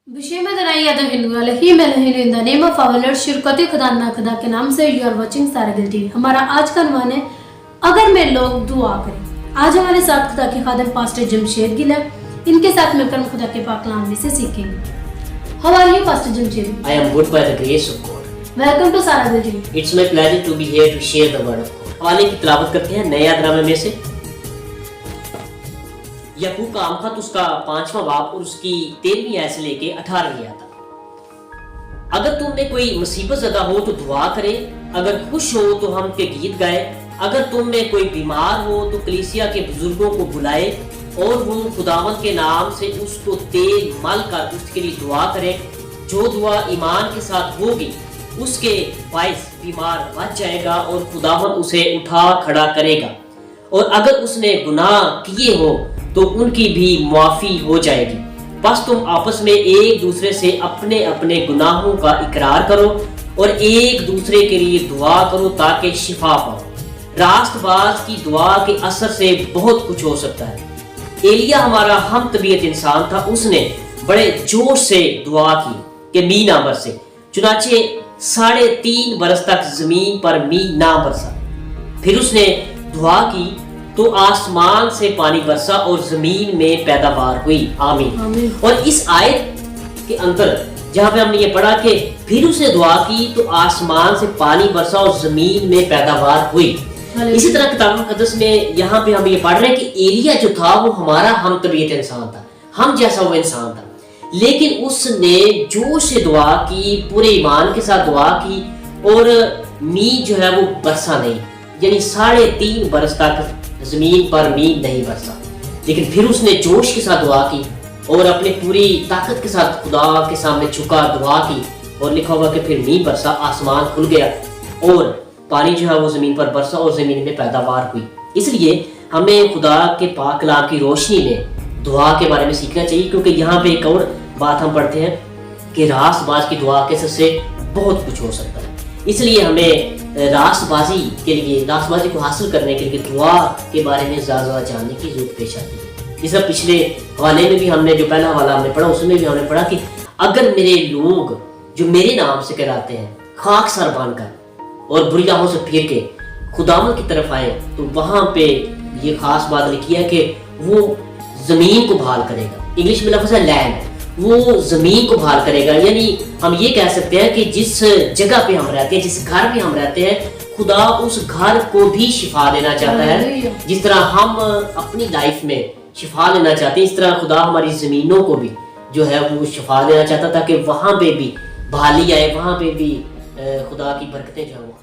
विषय में दनाइयादा हिंदू अलही में in the name of our lord शिरकत खुदा ना खुदा के नाम से यू आर वाचिंग सारगिल टीवी। हमारा आज का عنوان है अगर मैं लोग दुआ करें। आज हमारे साथ खुदा के खादम पास्टर जमशेद गिल है। इनके साथ मिलकर हम खुदा के पाक कलाम में से सीखेंगे। How are you pastor Jamshed? I am good by the grace of God. Welcome to Sargil TV. It's my pleasure to be here to share the word of God. हवाले की तिलावत करते हैं नए यादनामे में से याकूब का आमखत उसका 5वां बाब और उसकी 13वीं आयत से लेके 18वीं आयत तक। अगर तुम में कोई मुसीबत ज़दा हो तो दुआ करे, अगर खुश हो तो हम के गीत गाए, अगर तुम में कोई बीमार हो तो कलीसिया के बुजुर्गों को बुलाए और वो खुदावंद के नाम से उसको तेल मल कर उसके लिए दुआ करे। जो दुआ ईमान के साथ होगी उसके बाइस बीमार बच जाएगा और खुदावंद उसे उठा खड़ा करेगा। और अगर उसने गुनाह किए हो तो उनकी भी मुआफी हो जाएगी। बस तुम आपस में एक दूसरे से अपने अपने गुनाहों का इकरार करो और एक दूसरे के लिए दुआ करो ताकि शिफा पाओ। रास्तबाज की दुआ के असर से बहुत कुछ हो सकता है। एलिया हमारा हम तबीयत इंसान था, उसने बड़े जोश से दुआ की कि मी ना बरसे। चुनाचे 3.5 बरस तक जमीन पर मी ना बरसा। फिर उसने दुआ की तो आसमान से पानी बरसा और जमीन में पैदावार हुई। आमीन। और इस आयत के अंदर जहाँ पे हमने ये पढ़ा कि फिर उसने दुआ की तो आसमान से पानी बरसा और जमीन में पैदावार हुई। इसी तरह किताब मुकद्दस में यहाँ पे हम ये पढ़ रहे हैं कि एलिया जो था वो हमारा हम तबीयत इंसान था, हम जैसा वो इंसान था, लेकिन उसने जोश से दुआ की, पूरे ईमान के साथ दुआ की और मी जो है वो बरसा नहीं, यानी 3.5 बरस तक जमीन पर मी नहीं बरसा। लेकिन फिर उसने जोश के साथ दुआ की और अपनी पूरी ताकत के साथ खुदा के सामने झुका दुआ की और लिखा हुआ कि फिर मी बरसा, आसमान खुल गया और पानी जो है वो जमीन पर बरसा और जमीन में पैदावार हुई। इसलिए हमें खुदा के पाक कलाम की रोशनी में दुआ के बारे में सीखना चाहिए, क्योंकि यहाँ पे एक और बात हम पढ़ते हैं कि रास्तबाज की दुआ के से बहुत कुछ हो सकता है। इसलिए हमें रास्तबाजी के लिए, रास्तबाजी को हासिल करने के लिए दुआ के बारे में ज़्यादा जानने की जरूरत पेश आती है। जिस तरह पिछले हवाले में भी हमने जो पहला हवाला हमने पढ़ा उसमें भी हमने पढ़ा कि अगर मेरे लोग जो मेरे नाम से कहलाते हैं खाक सर बांधकर और बुरी राहों से फिर के खुदावंद की तरफ आए तो वहाँ पे ये खास बात लिखी है कि वो जमीन को बहाल करेगा। इंग्लिश में लफ्ज़ है लैंड, वो जमीन को बहाल करेगा। यानी हम ये कह सकते हैं कि जिस जगह पे हम रहते हैं, जिस घर पे हम रहते हैं, खुदा उस घर को भी शिफा देना चाहता है। जिस तरह हम अपनी लाइफ में शिफा लेना चाहते हैं, इस तरह खुदा हमारी जमीनों को भी जो है वो शिफा देना चाहता, ताकि वहां पे भी बहाली आए, वहां पे भी खुदा की बरकतें जो है वो